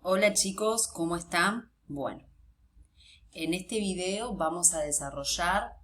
Hola chicos, ¿cómo están? Bueno, en este video vamos a desarrollar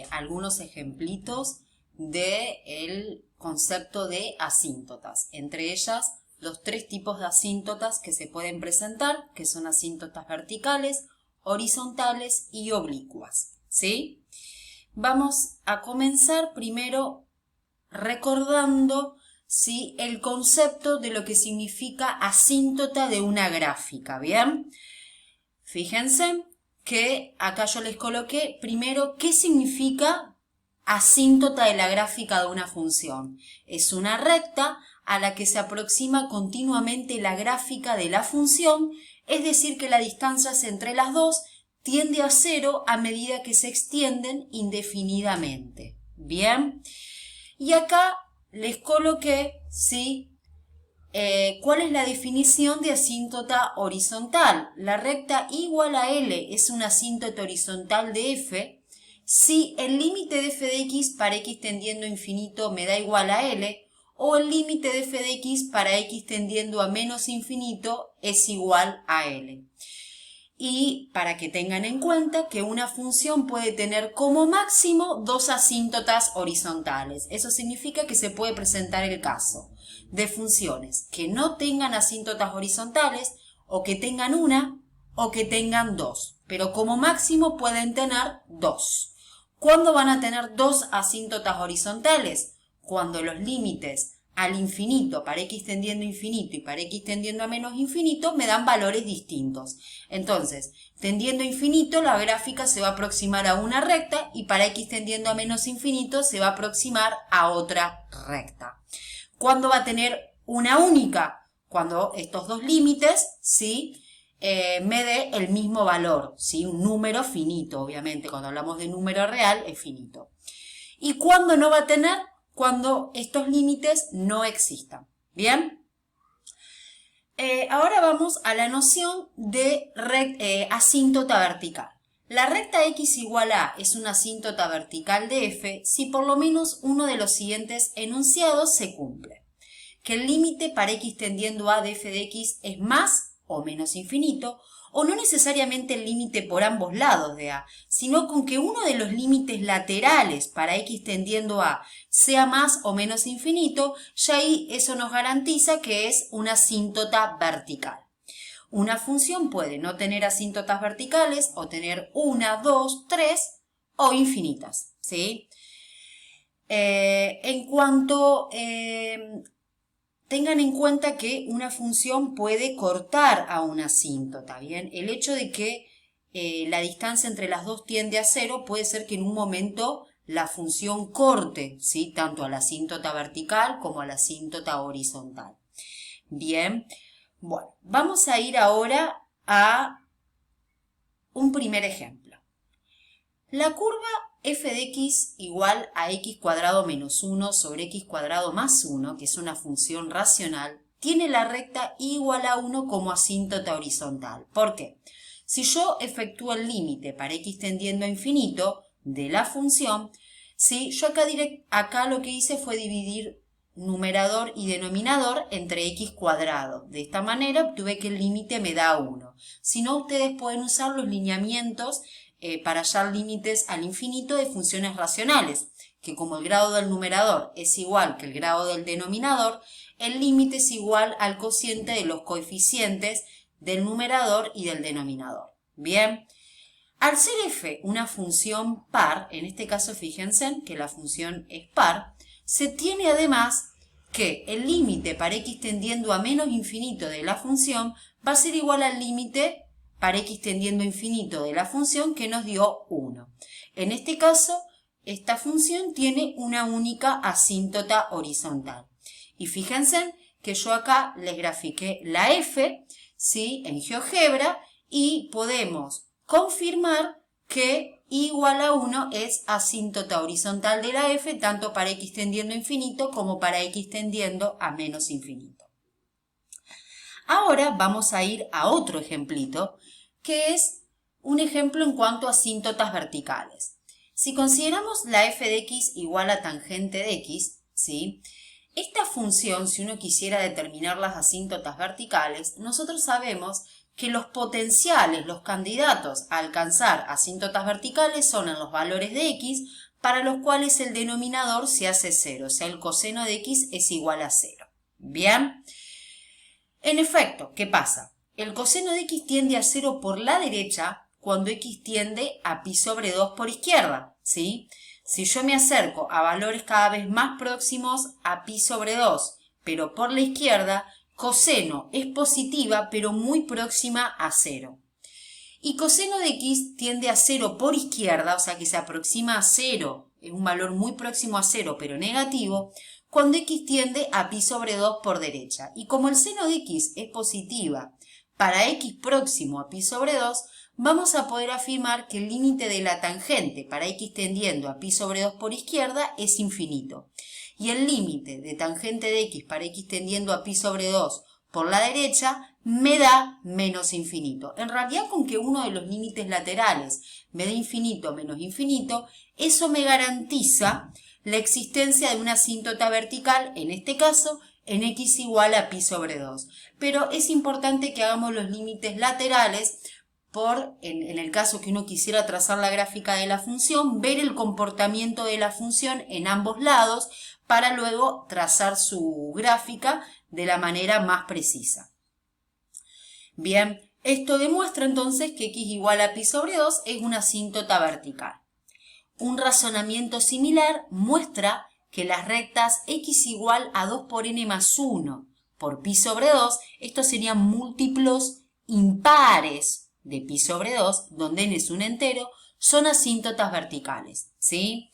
algunos ejemplitos del concepto de asíntotas, entre ellas los tres tipos de asíntotas que se pueden presentar, que son asíntotas verticales, horizontales y oblicuas, ¿sí? Vamos a comenzar primero recordando, ¿sí?, el concepto de lo que significa asíntota de una gráfica, ¿bien? Fíjense que acá yo les coloqué primero qué significa asíntota de la gráfica de una función. Es una recta a la que se aproxima continuamente la gráfica de la función, es decir que la distancia entre las dos tiende a cero a medida que se extienden indefinidamente. ¿Bien? Y acá les coloqué, ¿sí?, ¿cuál es la definición de asíntota horizontal? La recta igual a L es una asíntota horizontal de f si el límite de f de x para x tendiendo a infinito me da igual a L, o el límite de f de x para x tendiendo a menos infinito es igual a L. Y para que tengan en cuenta que una función puede tener como máximo dos asíntotas horizontales. Eso significa que se puede presentar el caso de funciones que no tengan asíntotas horizontales, o que tengan una, o que tengan dos. Pero como máximo pueden tener dos. ¿Cuándo van a tener dos asíntotas horizontales? Cuando los límites al infinito para x tendiendo a infinito y para x tendiendo a menos infinito me dan valores distintos. Entonces, tendiendo a infinito la gráfica se va a aproximar a una recta y para x tendiendo a menos infinito se va a aproximar a otra recta. ¿Cuándo va a tener una única? Cuando estos dos límites, ¿sí?, me dé el mismo valor, ¿sí?, un número finito, obviamente. Cuando hablamos de número real es finito. ¿Y cuándo no va a tener? Cuando estos límites no existan. ¿Bien? Ahora vamos a la noción de asíntota vertical. La recta x igual a es una asíntota vertical de f si por lo menos uno de los siguientes enunciados se cumple. Que el límite para x tendiendo a de f de x es más o menos infinito, o no necesariamente el límite por ambos lados de a, sino con que uno de los límites laterales para x tendiendo a sea más o menos infinito, ya ahí eso nos garantiza que es una asíntota vertical. Una función puede no tener asíntotas verticales o tener una, dos, tres o infinitas, ¿sí? Tengan en cuenta que una función puede cortar a una asíntota, ¿bien? El hecho de que la distancia entre las dos tiende a cero puede ser que en un momento la función corte, ¿sí?, tanto a la asíntota vertical como a la asíntota horizontal. Bien, bueno, vamos a ir ahora a un primer ejemplo. La curva f de x igual a x cuadrado menos 1 sobre x cuadrado más 1, que es una función racional, tiene la recta igual a 1 como asíntota horizontal. ¿Por qué? Si yo efectúo el límite para x tendiendo a infinito de la función, ¿sí?, yo acá lo que hice fue dividir numerador y denominador entre x cuadrado. De esta manera obtuve que el límite me da 1. Si no, ustedes pueden usar los lineamientos para hallar límites al infinito de funciones racionales, que como el grado del numerador es igual que el grado del denominador, el límite es igual al cociente de los coeficientes del numerador y del denominador. Bien, al ser f una función par, en este caso fíjense que la función es par, se tiene además que el límite para x tendiendo a menos infinito de la función va a ser igual al límite para x tendiendo a infinito de la función que nos dio 1. En este caso, esta función tiene una única asíntota horizontal. Y fíjense que yo acá les grafiqué la f, ¿sí?, en GeoGebra, y podemos confirmar que igual a 1 es asíntota horizontal de la f, tanto para x tendiendo a infinito como para x tendiendo a menos infinito. Ahora vamos a ir a otro ejemplito, que es un ejemplo en cuanto a asíntotas verticales. Si consideramos la f de x igual a tangente de x, ¿sí?, Esta función, si uno quisiera determinar las asíntotas verticales, nosotros sabemos que los potenciales, los candidatos a alcanzar asíntotas verticales son en los valores de x, para los cuales el denominador se hace 0, o sea, el coseno de x es igual a 0. Bien, en efecto, ¿qué pasa? El coseno de x tiende a 0 por la derecha cuando x tiende a pi sobre 2 por izquierda, ¿sí? Si yo me acerco a valores cada vez más próximos a pi sobre 2, pero por la izquierda, coseno es positiva, pero muy próxima a 0. Y coseno de x tiende a 0 por izquierda, o sea que se aproxima a 0, es un valor muy próximo a 0, pero negativo, cuando x tiende a pi sobre 2 por derecha. Y como el seno de x es positiva para x próximo a pi sobre 2, vamos a poder afirmar que el límite de la tangente para x tendiendo a pi sobre 2 por izquierda es infinito. Y el límite de tangente de x para x tendiendo a pi sobre 2 por la derecha me da menos infinito. En realidad, con que uno de los límites laterales me dé infinito menos infinito, eso me garantiza la existencia de una asíntota vertical, en este caso, en x igual a pi sobre 2. Pero es importante que hagamos los límites laterales en el caso que uno quisiera trazar la gráfica de la función, ver el comportamiento de la función en ambos lados para luego trazar su gráfica de la manera más precisa. Bien, esto demuestra entonces que x igual a pi sobre 2 es una asíntota vertical. Un razonamiento similar muestra que las rectas x igual a 2 por n más 1 por pi sobre 2, estos serían múltiplos impares de pi sobre 2, donde n es un entero, son asíntotas verticales, ¿sí?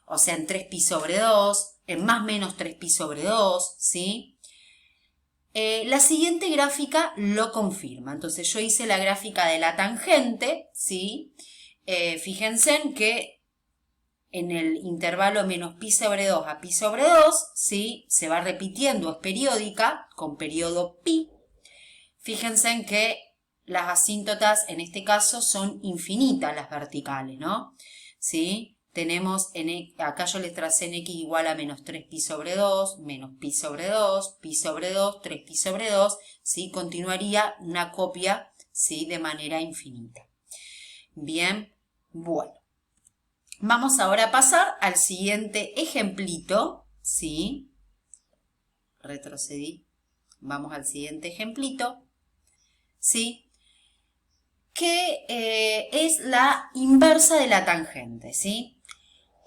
O sea, en 3 pi sobre 2, en más menos 3 pi sobre 2, ¿sí? La siguiente gráfica lo confirma. Entonces yo hice la gráfica de la tangente, ¿sí? Fíjense en que en el intervalo menos pi sobre 2 a pi sobre 2, ¿sí? Se va repitiendo, es periódica, con periodo pi. Fíjense en que las asíntotas en este caso son infinitas, las verticales, ¿no? ¿Sí? Tenemos, acá yo les tracé en x igual a menos 3 pi sobre 2, menos pi sobre 2, pi sobre 2, 3 pi sobre 2, ¿sí? Continuaría una copia, ¿sí? De manera infinita. Bien, bueno. Vamos ahora a pasar al siguiente ejemplito, ¿sí? Retrocedí. Vamos al siguiente ejemplito, ¿sí? Que es la inversa de la tangente, ¿sí?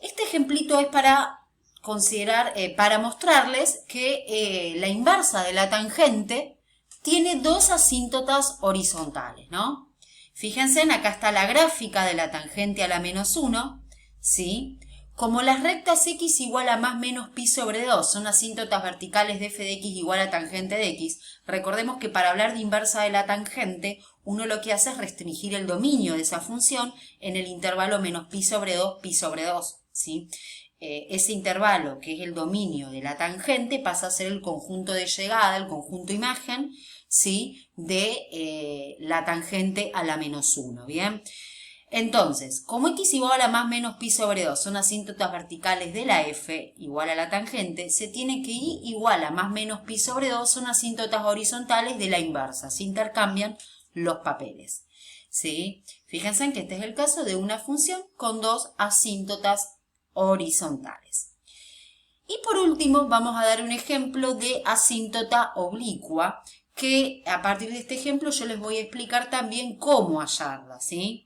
Este ejemplito es para considerar, para mostrarles que la inversa de la tangente tiene dos asíntotas horizontales, ¿no? Fíjense, acá está la gráfica de la tangente a la menos 1, ¿sí? Como las rectas x igual a más menos pi sobre 2 son asíntotas verticales de f de x igual a tangente de x, recordemos que para hablar de inversa de la tangente, uno lo que hace es restringir el dominio de esa función en el intervalo menos pi sobre 2, ¿sí? Ese intervalo, que es el dominio de la tangente, pasa a ser el conjunto de llegada, el conjunto imagen, ¿sí? De la tangente a la menos 1, ¿bien? Entonces, como x igual a más menos pi sobre 2 son asíntotas verticales de la f igual a la tangente, se tiene que y igual a más menos pi sobre 2 son asíntotas horizontales de la inversa, se intercambian los papeles, ¿sí? Fíjense en que este es el caso de una función con dos asíntotas horizontales. Y por último vamos a dar un ejemplo de asíntota oblicua, que a partir de este ejemplo yo les voy a explicar también cómo hallarla, ¿sí?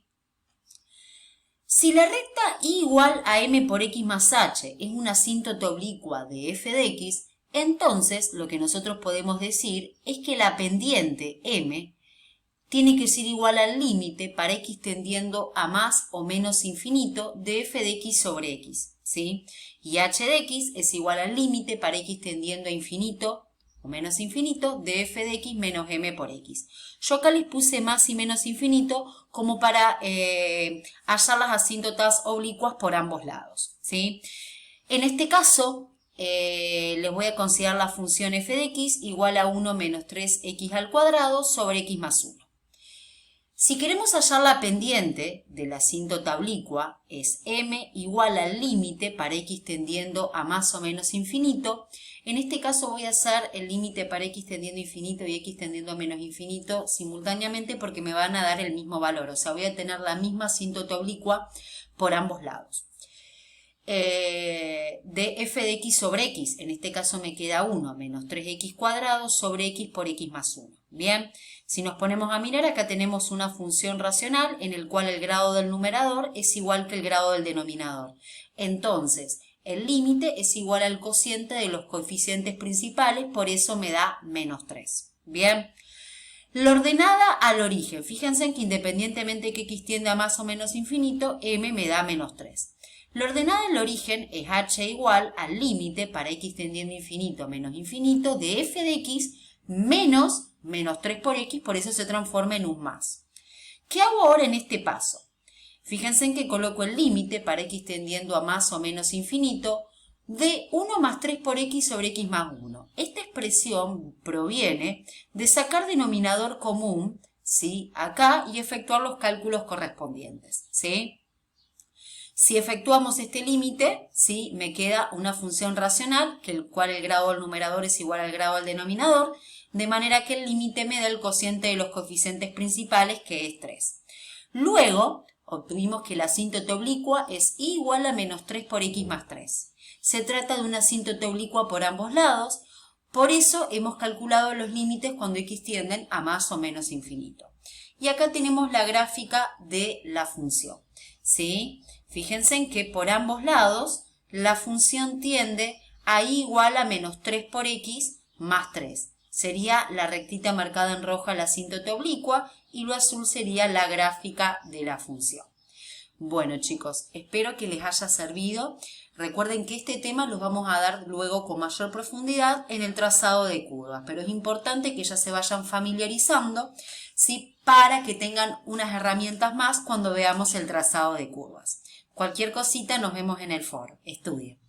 Si la recta y igual a m por x más h es una asíntota oblicua de f de x, entonces lo que nosotros podemos decir es que la pendiente m tiene que ser igual al límite para x tendiendo a más o menos infinito de f de x sobre x, ¿sí? Y h de x es igual al límite para x tendiendo a infinito o menos infinito de f de x menos m por x. Yo acá les puse más y menos infinito como para hallar las asíntotas oblicuas por ambos lados, ¿sí? En este caso, les voy a considerar la función f de x igual a 1 menos 3x al cuadrado sobre x más 1. Si queremos hallar la pendiente de la asíntota oblicua, es m igual al límite para x tendiendo a más o menos infinito. En este caso voy a hacer el límite para x tendiendo a infinito y x tendiendo a menos infinito simultáneamente porque me van a dar el mismo valor, o sea, voy a tener la misma asíntota oblicua por ambos lados. De f de x sobre x, en este caso me queda 1 menos 3x cuadrado sobre x por x más 1. Bien, si nos ponemos a mirar, acá tenemos una función racional en el cual el grado del numerador es igual que el grado del denominador. Entonces, el límite es igual al cociente de los coeficientes principales, por eso me da menos 3. Bien. La ordenada al origen. Fíjense en que independientemente de que x tiende a más o menos infinito, m me da menos 3. La ordenada del origen es h igual al límite para x tendiendo a infinito menos infinito de f de x menos 3 por x, por eso se transforma en un más. ¿Qué hago ahora en este paso? Fíjense en que coloco el límite para x tendiendo a más o menos infinito de 1 más 3 por x sobre x más 1. Esta expresión proviene de sacar denominador común, ¿sí?, acá y efectuar los cálculos correspondientes, ¿sí? Si efectuamos este límite, ¿sí?, me queda una función racional, que el cual el grado del numerador es igual al grado del denominador, de manera que el límite me da el cociente de los coeficientes principales, que es 3. Luego, obtuvimos que la asíntota oblicua es igual a menos 3 por x más 3. Se trata de una asíntota oblicua por ambos lados, por eso hemos calculado los límites cuando x tienden a más o menos infinito. Y acá tenemos la gráfica de la función, ¿sí? Fíjense en que por ambos lados la función tiende a y igual a menos 3 por x más 3. Sería la rectita marcada en roja la asíntota oblicua y lo azul sería la gráfica de la función. Bueno, chicos, espero que les haya servido. Recuerden que este tema los vamos a dar luego con mayor profundidad en el trazado de curvas, pero es importante que ya se vayan familiarizando, ¿sí?, para que tengan unas herramientas más cuando veamos el trazado de curvas. Cualquier cosita nos vemos en el foro. Estudien.